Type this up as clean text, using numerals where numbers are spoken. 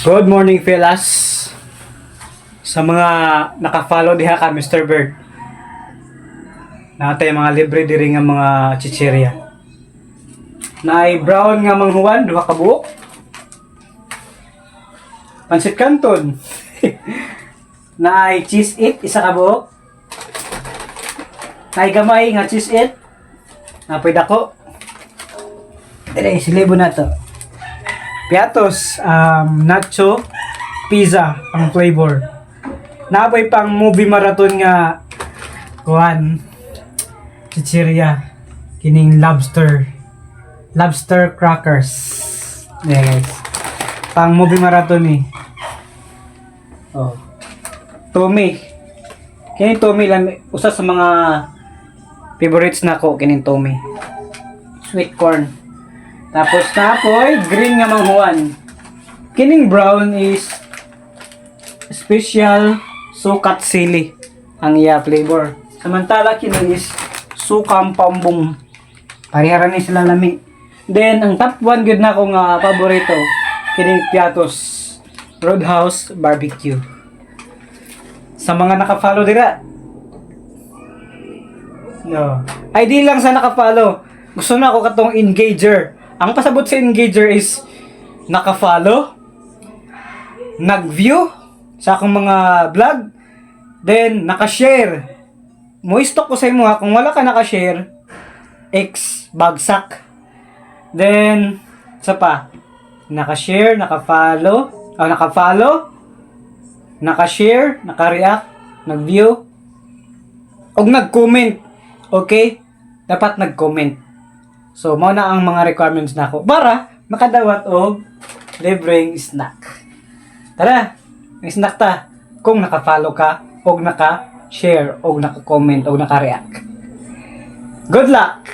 Good morning, fellas. Sa mga naka-follow diha ka, Mr. Bird. Natay mga libre diri nga mga chichirya. Naay brown nga manghuwan, duha ka buok. Pansit Canton. Naay cheese it, isa ka buok. Naay gamay nga cheese it. Napoy dako. Dire, silibo na to. Piatos, nacho, pizza, ang flavor. Napoy pang movie marathon nga kuan chichirya kining lobster crackers. Yeah, guys. Pang movie marathon ni. Oh. Tommy. Kining Tommy lang usa sa mga favorites nako kining Tommy. Sweet corn. Tapos napoy green nga manghuwan. Kining brown is special sukat sili ang iya flavor. Samantala kini is sukam pambong. Parehara ni sila lami. Then ang top 1 gyud nako nga paborito kining Piatos Roadhouse Barbecue. Sa mga naka-follow dira. No. Ay di lang sa naka-follow. Gusto na ako katong engager. Ang pasabot sa engager is naka-follow, nag-view sa akong mga vlog, then naka-share. Mo stock ko sa imo ha, kung wala ka naka-share, X bagsak. Then sa pa, naka-share, naka-follow, naka-share, naka-react, nag-view, og nag-comment. Okay? Dapat nag-comment. So, mao na ang mga requirements nako para makadawat og libreng snack. Tara, ang snack ta kung naka-follow ka og naka-share og naka-comment og naka-react. Good luck!